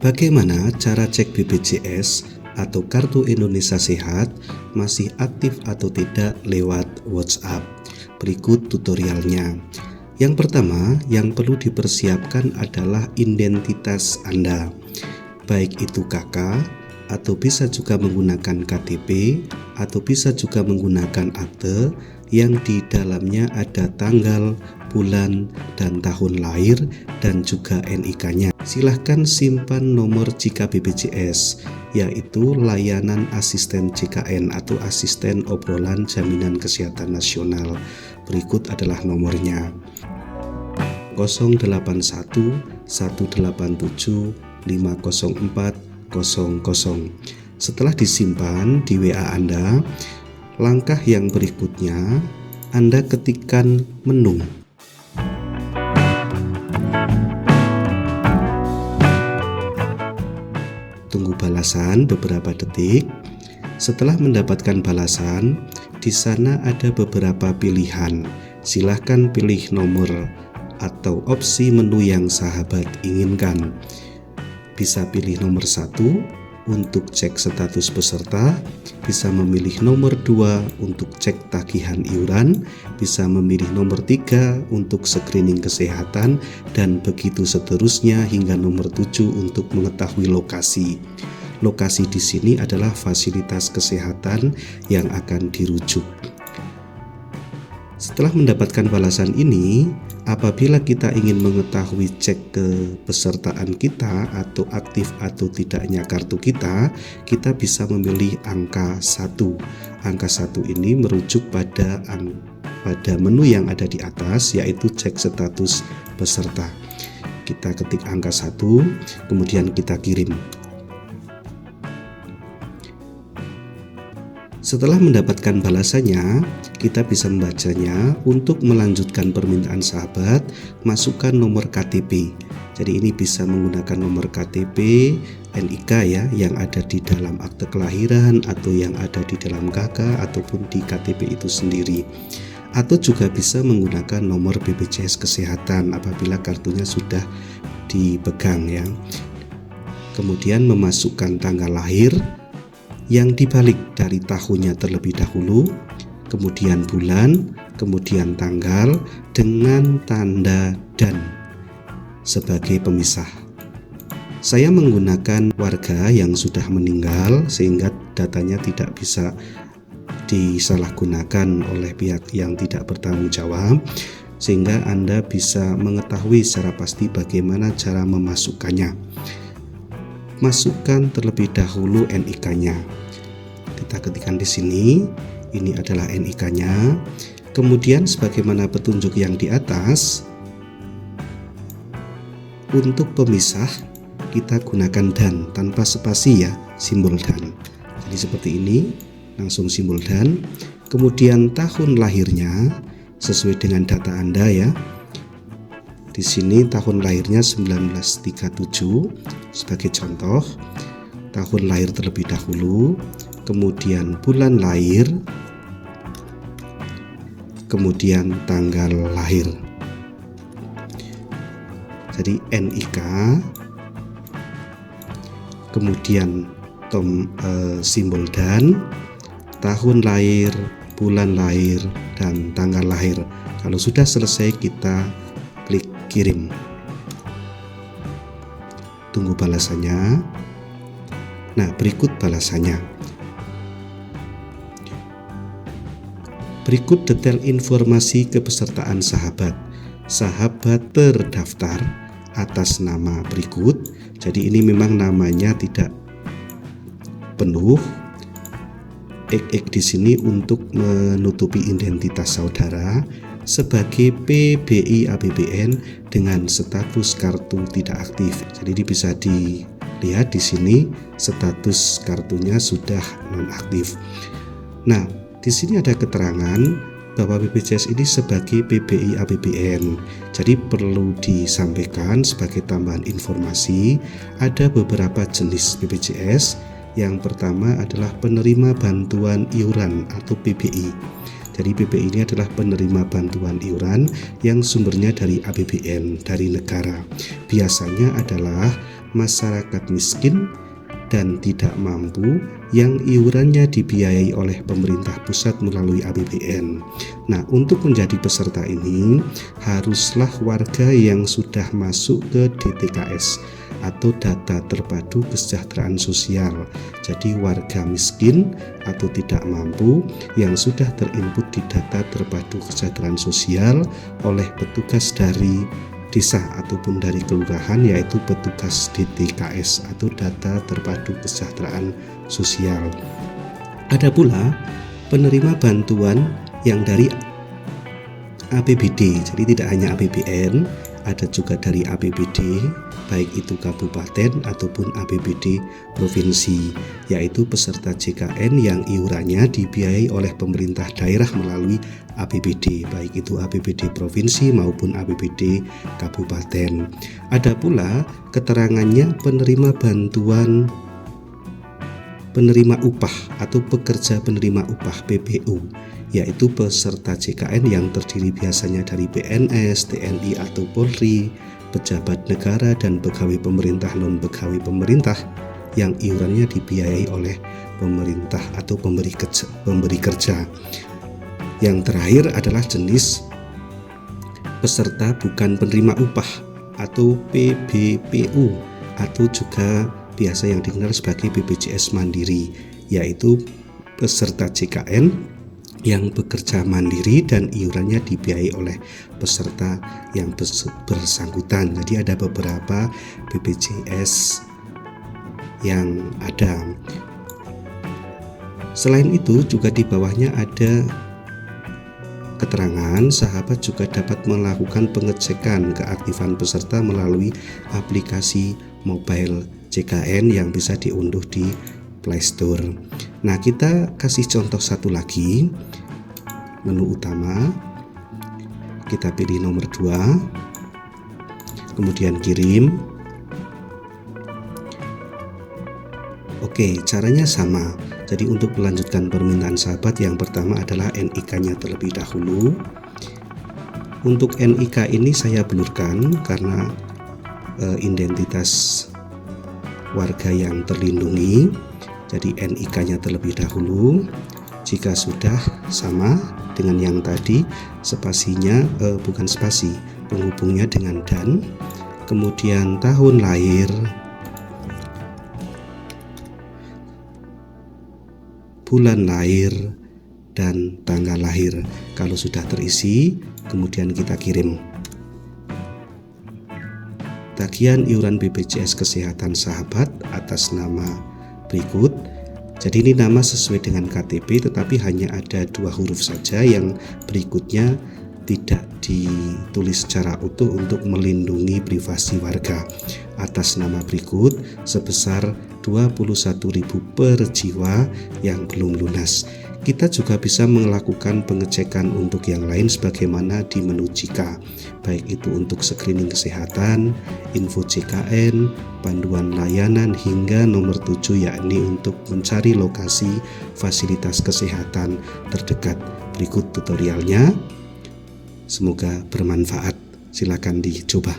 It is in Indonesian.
Bagaimana cara cek BPJS atau Kartu Indonesia Sehat masih aktif atau tidak lewat WhatsApp? Berikut tutorialnya. Yang pertama, yang perlu dipersiapkan adalah identitas Anda, baik itu KK atau bisa juga menggunakan KTP atau bisa juga menggunakan akte yang di dalamnya ada tanggal, bulan, dan tahun lahir dan juga NIK-nya. Silahkan simpan nomor jika BPJS, yaitu layanan asisten JKN atau asisten obrolan jaminan kesehatan nasional. Berikut adalah nomornya: 081 187 50400. Setelah disimpan di WA Anda, langkah yang berikutnya Anda ketikkan menu. Tunggu balasan beberapa detik. Setelah mendapatkan balasan, di sana ada beberapa pilihan. Silahkan pilih nomor atau opsi menu yang sahabat inginkan. Bisa pilih nomor 1 untuk cek status peserta, bisa memilih nomor 2 untuk cek tagihan iuran, bisa memilih nomor 3 untuk screening kesehatan, dan begitu seterusnya hingga nomor 7 untuk mengetahui lokasi. Lokasi di sini adalah fasilitas kesehatan yang akan dirujuk. Setelah mendapatkan balasan ini, apabila kita ingin mengetahui cek kepesertaan kita atau aktif atau tidaknya kartu kita bisa memilih angka 1. Angka 1 ini merujuk pada menu yang ada di atas, yaitu cek status peserta. Kita ketik angka 1, kemudian kita kirim. Setelah mendapatkan balasannya, kita bisa membacanya. Untuk melanjutkan permintaan sahabat, masukkan nomor KTP. Jadi ini bisa menggunakan nomor KTP, NIK ya, yang ada di dalam akte kelahiran atau yang ada di dalam KK ataupun di KTP itu sendiri. Atau juga bisa menggunakan nomor BPJS Kesehatan apabila kartunya sudah dipegang ya. Kemudian memasukkan tanggal lahir yang dibalik dari tahunnya terlebih dahulu, kemudian bulan, kemudian tanggal dengan tanda dan sebagai pemisah. Saya menggunakan warga yang sudah meninggal sehingga datanya tidak bisa disalahgunakan oleh pihak yang tidak bertanggung jawab, sehingga Anda bisa mengetahui secara pasti bagaimana cara memasukkannya. Masukkan terlebih dahulu NIK-nya. Kita ketikkan di sini, ini adalah NIK-nya. Kemudian sebagaimana petunjuk yang di atas, untuk pemisah kita gunakan dan tanpa spasi ya, simbol dan. Jadi seperti ini, langsung simbol dan. Kemudian tahun lahirnya sesuai dengan data Anda ya. Di sini tahun lahirnya 1937 sebagai contoh, tahun lahir terlebih dahulu, kemudian bulan lahir, kemudian tanggal lahir. Jadi NIK, kemudian simbol dan, tahun lahir, bulan lahir, dan tanggal lahir. Kalau sudah selesai, kita klik kirim. Tunggu balasannya. Nah, berikut balasannya. Berikut detail informasi kepesertaan sahabat. Sahabat terdaftar atas nama berikut. Jadi ini memang namanya tidak penuh. Ek di sini untuk menutupi identitas saudara sebagai PBI APBN dengan status kartu tidak aktif. Jadi ini bisa dilihat di sini status kartunya sudah nonaktif. Nah, di sini ada keterangan bahwa BPJS ini sebagai PBI APBN. Jadi perlu disampaikan sebagai tambahan informasi, ada beberapa jenis BPJS. Yang pertama adalah penerima bantuan iuran atau PBI. Jadi PBI ini adalah penerima bantuan iuran yang sumbernya dari APBN, dari negara. Biasanya adalah masyarakat miskin dan tidak mampu yang iurannya dibiayai oleh pemerintah pusat melalui APBN. Nah, untuk menjadi peserta ini haruslah warga yang sudah masuk ke DTKS atau data terpadu kesejahteraan sosial. Jadi warga miskin atau tidak mampu yang sudah terinput di data terpadu kesejahteraan sosial oleh petugas dari desa ataupun dari kelurahan, yaitu petugas DTKS atau data terpadu kesejahteraan sosial. Ada pula penerima bantuan yang dari APBD, jadi tidak hanya APBN, ada juga dari APBD, baik itu kabupaten ataupun APBD provinsi, yaitu peserta JKN yang iurannya dibiayai oleh pemerintah daerah melalui APBD, baik itu APBD provinsi maupun APBD kabupaten. Ada pula keterangannya penerima bantuan penerima upah atau pekerja penerima upah PPU, yaitu peserta JKN yang terdiri biasanya dari PNS, TNI atau Polri, pejabat negara dan pegawai pemerintah non-pegawai pemerintah yang iurannya dibiayai oleh pemerintah atau pemberi kerja. Yang terakhir adalah jenis peserta bukan penerima upah atau PBPU atau juga biasa yang dikenal sebagai BPJS Mandiri, yaitu peserta JKN yang bekerja mandiri dan iurannya dibiayai oleh peserta yang bersangkutan. Jadi ada beberapa BPJS yang ada. Selain itu juga di bawahnya ada keterangan sahabat juga dapat melakukan pengecekan keaktifan peserta melalui aplikasi mobile JKN yang bisa diunduh di Play Store. Nah, kita kasih contoh satu lagi. Menu utama, kita pilih nomor 2, kemudian kirim. Oke, caranya sama. Jadi untuk melanjutkan permintaan sahabat, yang pertama adalah NIK-nya terlebih dahulu. Untuk NIK ini saya blurkan karena identitas warga yang terlindungi. Jadi NIK-nya terlebih dahulu. Jika sudah sama dengan yang tadi, spasinya bukan spasi, penghubungnya dengan dan. Kemudian tahun lahir, bulan lahir, dan tanggal lahir. Kalau sudah terisi, kemudian kita kirim. Tagihan iuran BPJS Kesehatan sahabat atas nama berikut. Jadi ini nama sesuai dengan KTP, tetapi hanya ada 2 huruf saja, yang berikutnya tidak ditulis secara utuh untuk melindungi privasi warga. Atas nama berikut sebesar 21.000 per jiwa yang belum lunas. Kita juga bisa melakukan pengecekan untuk yang lain sebagaimana di menu jika, baik itu untuk screening kesehatan, info JKN, panduan layanan, hingga nomor 7 yakni untuk mencari lokasi fasilitas kesehatan terdekat. Berikut tutorialnya, semoga bermanfaat. Silakan dicoba.